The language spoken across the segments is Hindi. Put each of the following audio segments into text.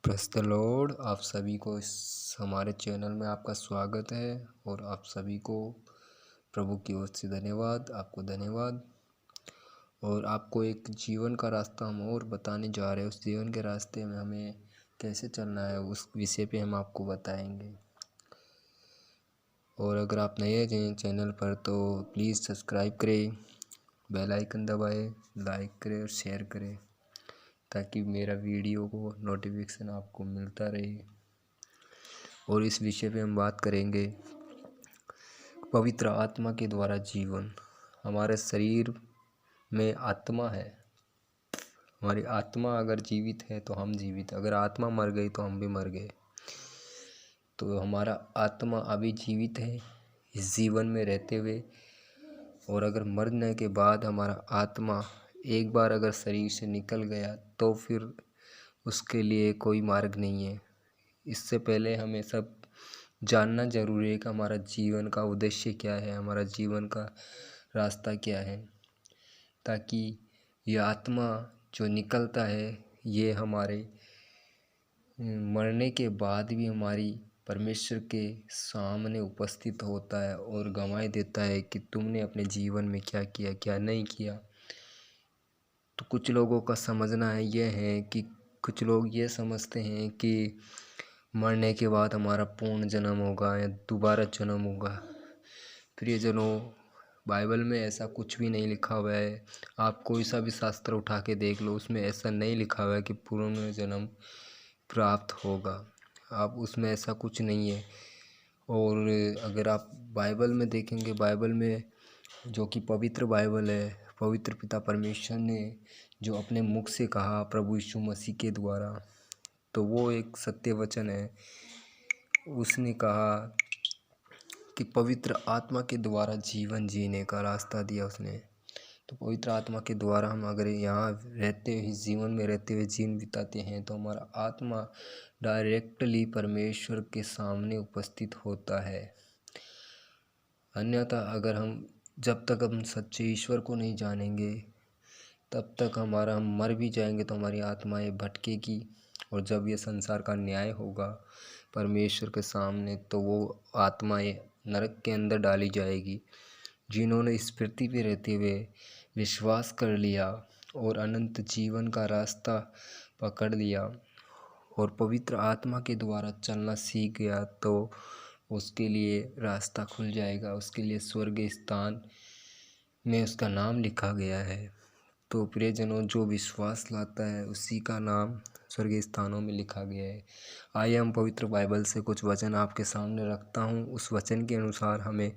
Praise the Lord. आप सभी को इस हमारे चैनल में आपका स्वागत है और आप सभी को प्रभु की ओर से धन्यवाद। आपको धन्यवाद। और आपको एक जीवन का रास्ता हम और बताने जा रहे हैं। उस जीवन के रास्ते में हमें कैसे चलना है उस विषय पे हम आपको बताएंगे। और अगर आप नए हैं चैनल पर तो प्लीज़ सब्सक्राइब करें, बेल आइकन दबाएं, लाइक करें और शेयर करें ताकि मेरा वीडियो को नोटिफिकेशन आपको मिलता रहे। और इस विषय पे हम बात करेंगे पवित्र आत्मा के द्वारा जीवन। हमारे शरीर में आत्मा है। हमारी आत्मा अगर जीवित है तो हम जीवित, अगर आत्मा मर गई तो हम भी मर गए। तो हमारा आत्मा अभी जीवित है इस जीवन में रहते हुए, और अगर मरने के बाद हमारा आत्मा एक बार अगर शरीर से निकल गया तो फिर उसके लिए कोई मार्ग नहीं है। इससे पहले हमें सब जानना जरूरी है कि हमारा जीवन का उद्देश्य क्या है, हमारा जीवन का रास्ता क्या है, ताकि ये आत्मा जो निकलता है ये हमारे मरने के बाद भी हमारी परमेश्वर के सामने उपस्थित होता है और गवाही देता है कि तुमने अपने जीवन में क्या किया, क्या नहीं किया। तो कुछ लोगों का समझना है यह है कि कुछ लोग ये समझते हैं कि मरने के बाद हमारा पूर्ण जन्म होगा या दोबारा जन्म होगा। प्रियजनों, बाइबल में ऐसा कुछ भी नहीं लिखा हुआ है। आप कोई सा भी शास्त्र उठा के देख लो, उसमें ऐसा नहीं लिखा हुआ है कि पूर्ण जन्म प्राप्त होगा। आप उसमें ऐसा कुछ नहीं है। और अगर आप बाइबल में देखेंगे, बाइबल में जो कि पवित्र बाइबल है, पवित्र पिता परमेश्वर ने जो अपने मुख से कहा प्रभु यीशु मसीह के द्वारा, तो वो एक सत्य वचन है। उसने कहा कि पवित्र आत्मा के द्वारा जीवन जीने का रास्ता दिया उसने। तो पवित्र आत्मा के द्वारा हम अगर यहाँ रहते हुए, जीवन में रहते हुए जीवन बिताते हैं तो हमारा आत्मा डायरेक्टली परमेश्वर के सामने उपस्थित होता है। अन्यथा अगर जब तक हम सच्चे ईश्वर को नहीं जानेंगे तब तक हम मर भी जाएंगे तो हमारी आत्माएं भटकेगी। और जब ये संसार का न्याय होगा परमेश्वर के सामने तो वो आत्माएं नरक के अंदर डाली जाएगी, जिन्होंने इस पृथ्वी पे रहते हुए विश्वास कर लिया और अनंत जीवन का रास्ता पकड़ लिया और पवित्र आत्मा के द्वारा चलना सीख गया, तो उसके लिए रास्ता खुल जाएगा। उसके लिए स्वर्ग स्थान में उसका नाम लिखा गया है। तो प्रियजनों, जो विश्वास लाता है उसी का नाम स्वर्गीय स्थानों में लिखा गया है। आइए हम पवित्र बाइबल से कुछ वचन आपके सामने रखता हूँ। उस वचन के अनुसार हमें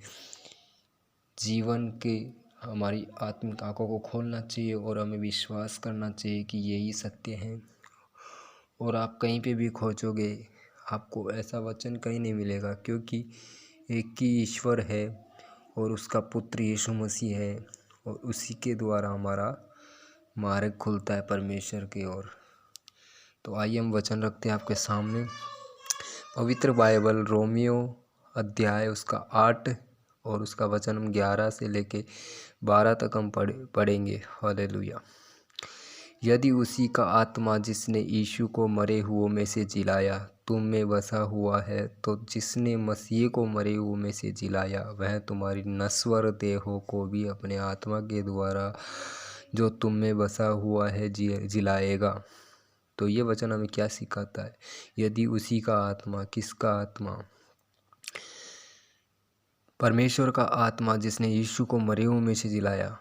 जीवन के हमारी आत्मिक आंखों को खोलना चाहिए और हमें विश्वास करना चाहिए कि यही सत्य है। और आप कहीं पे भी खोजोगे आपको ऐसा वचन कहीं नहीं मिलेगा, क्योंकि एक ही ईश्वर है और उसका पुत्र यीशु मसीह है, और उसी के द्वारा हमारा मार्ग खुलता है परमेश्वर की ओर। तो आइए हम वचन रखते हैं आपके सामने। पवित्र बाइबल रोमियो अध्याय उसका 8 और उसका वचन हम 11 से लेके 12 तक हम पढ़ेंगे। हालेलुया। यदि उसी का आत्मा जिसने यीशु को मरे हुओं में से जिलाया तुम में बसा हुआ है, तो जिसने मसीह को मरे हुओं में से जिलाया वह तुम्हारी नश्वर देहों को भी अपने आत्मा के द्वारा जो तुम में बसा हुआ है जिलाएगा। तो ये वचन हमें क्या सिखाता है? यदि उसी का आत्मा, किसका आत्मा? परमेश्वर का आत्मा जिसने यीशु को मरे हुओं में से जिलाया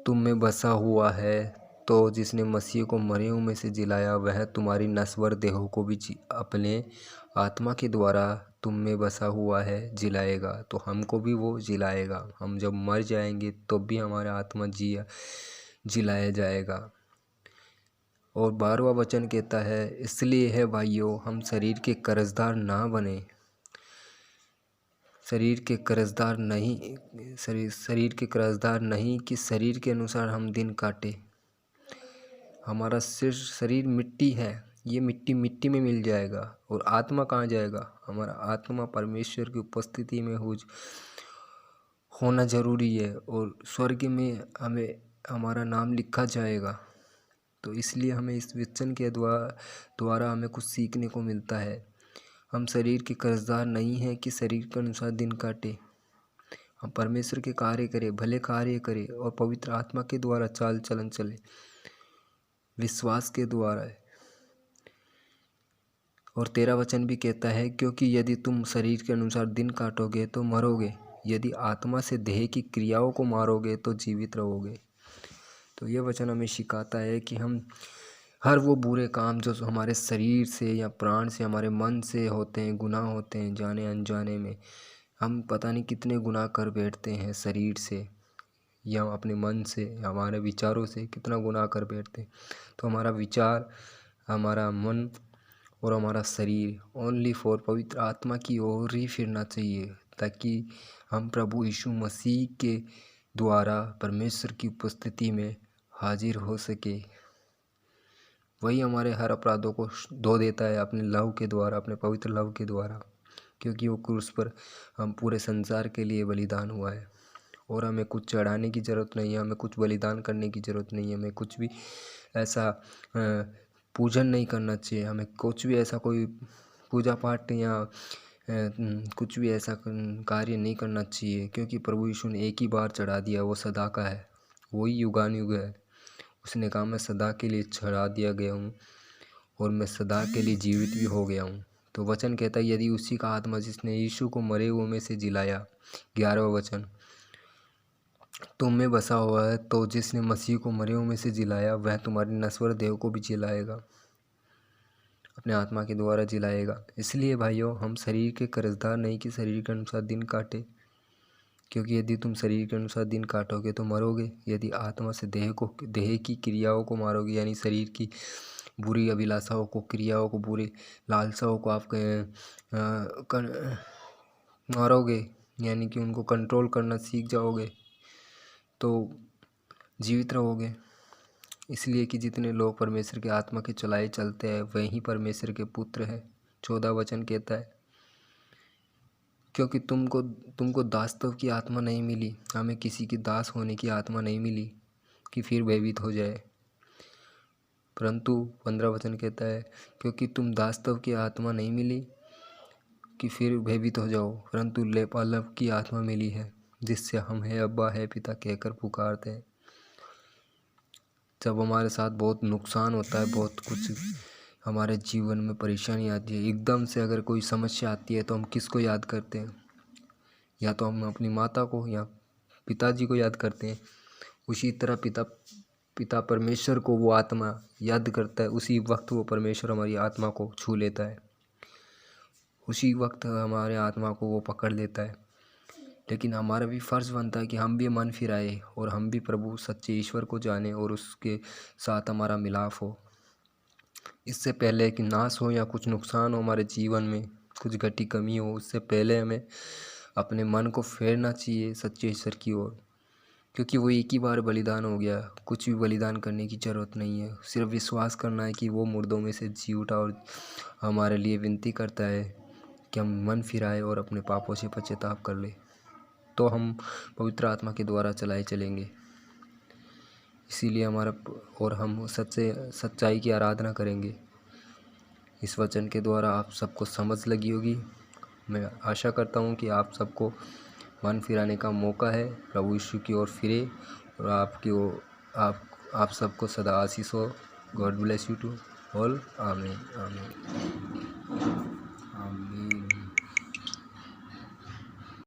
तुम में बसा हुआ है, तो जिसने मसीह को मरे हुओं में से जिलाया वह तुम्हारी नश्वर देहों को भी अपने आत्मा के द्वारा तुम में बसा हुआ है जिलाएगा। तो हमको भी वो जिलाएगा। हम जब मर जाएंगे तो भी हमारा आत्मा जिलाया जाएगा। और 12वां वचन कहता है, इसलिए है भाइयों हम शरीर के कर्जदार ना बने। शरीर के कर्जदार नहीं कि शरीर के अनुसार हम दिन काटे। हमारा शरीर मिट्टी है, ये मिट्टी मिट्टी में मिल जाएगा। और आत्मा कहाँ जाएगा? हमारा आत्मा परमेश्वर की उपस्थिति में होना जरूरी है, और स्वर्ग में हमें हमारा नाम लिखा जाएगा। तो इसलिए हमें इस वचन के द्वारा हमें कुछ सीखने को मिलता है। हम शरीर के कर्जदार नहीं हैं कि शरीर के अनुसार दिन काटे। हम परमेश्वर के कार्य करें, भले कार्य करें और पवित्र आत्मा के द्वारा चाल चलन चले, विश्वास के द्वारा है। और 13 वचन भी कहता है, क्योंकि यदि तुम शरीर के अनुसार दिन काटोगे तो मरोगे, यदि आत्मा से देह की क्रियाओं को मारोगे तो जीवित रहोगे। तो ये वचन हमें सिखाता है कि हम हर वो बुरे काम जो हमारे शरीर से या प्राण से, हमारे मन से होते हैं, गुनाह होते हैं, जाने अनजाने में हम पता नहीं कितने गुनाह कर बैठते हैं शरीर से या अपने मन से, हमारे विचारों से कितना गुनाह कर बैठते हैं। तो हमारा विचार, हमारा मन और हमारा शरीर ओनली फॉर पवित्र आत्मा की ओर ही फिरना चाहिए, ताकि हम प्रभु यीशु मसीह के द्वारा परमेश्वर की उपस्थिति में हाजिर हो सके। वही हमारे हर अपराधों को धो देता है अपने लहू के द्वारा, अपने पवित्र लहू के द्वारा, क्योंकि वो क्रूस पर हम पूरे संसार के लिए बलिदान हुआ है। और हमें कुछ चढ़ाने की ज़रूरत नहीं है, हमें कुछ बलिदान करने की ज़रूरत नहीं है, हमें कुछ भी ऐसा पूजन नहीं करना चाहिए, हमें कुछ भी ऐसा कोई पूजा पाठ या कुछ भी ऐसा कार्य नहीं करना चाहिए, क्योंकि प्रभु यीशु ने एक ही बार चढ़ा दिया, वो सदा का है, वही युगानुयुग है। उसने कहा मैं सदा के लिए चढ़ा दिया गया हूँ और मैं सदा के लिए जीवित भी हो गया हूँ। तो वचन कहता है, यदि उसी का आत्मा जिसने यीशु को मरे हुए में से जिलाया, 11वां वचन, तुम में बसा हुआ है, तो जिसने मसीह को मरे हुए में से जिलाया वह तुम्हारे नश्वर देह को भी जिलाएगा, अपने आत्मा के द्वारा जिलाएगा। इसलिए भाइयों, हम शरीर के कर्जदार नहीं कि शरीर के अनुसार दिन काटे, क्योंकि यदि तुम शरीर के अनुसार दिन काटोगे तो मरोगे, यदि आत्मा से देह की क्रियाओं को मारोगे, यानी शरीर की बुरी अभिलाषाओं को, क्रियाओं को, बुरी लालसाओं को आप मारोगे, यानी कि उनको कंट्रोल करना सीख जाओगे, तो जीवित रहोगे। इसलिए कि जितने लोग परमेश्वर के आत्मा के चलाए चलते हैं वही परमेश्वर के पुत्र हैं। 14 वचन कहता है, क्योंकि तुमको दासत्व की आत्मा नहीं मिली, हमें किसी की दास होने की आत्मा नहीं मिली कि फिर भयभीत हो जाए, परंतु 15 वचन कहता है, क्योंकि तुम दासत्व की आत्मा नहीं मिली कि फिर भयभीत हो जाओ, परंतु लेपालव की आत्मा मिली है, जिससे हम है अब्बा है पिता कहकर पुकारते हैं। जब हमारे साथ बहुत नुकसान होता है, बहुत कुछ हमारे जीवन में परेशानी आती है, एकदम से अगर कोई समस्या आती है तो हम किसको याद करते हैं? या तो हम अपनी माता को या पिताजी को याद करते हैं। उसी तरह पिता परमेश्वर को वो आत्मा याद करता है, उसी वक्त वो परमेश्वर हमारी आत्मा को छू लेता है, उसी वक्त हमारे आत्मा को वो पकड़ लेता है। लेकिन हमारा भी फ़र्ज़ बनता है कि हम भी मन फिराए और हम भी प्रभु सच्चे ईश्वर को जाने और उसके साथ हमारा मिलाप हो। इससे पहले कि नाश हो या कुछ नुकसान हो हमारे जीवन में, कुछ घटी कमी हो, उससे पहले हमें अपने मन को फेरना चाहिए सच्चे ईश्वर की ओर, क्योंकि वो एक ही बार बलिदान हो गया, कुछ भी बलिदान करने की ज़रूरत नहीं है। सिर्फ विश्वास करना है कि वो मुर्दों में से जी उठा और हमारे लिए विनती करता है कि हम मन फिराए और अपने पापों से पश्चाताप कर ले, तो हम पवित्र आत्मा के द्वारा चलाए चलेंगे। इसीलिए हम सच्चाई की आराधना करेंगे। इस वचन के द्वारा आप सबको समझ लगी होगी। मैं आशा करता हूँ कि आप सबको मन फिराने का मौका है, प्रभु यीशु की ओर फिरे और आप सबको सदा आशीष हो। God bless you to all. आमीन आमीन।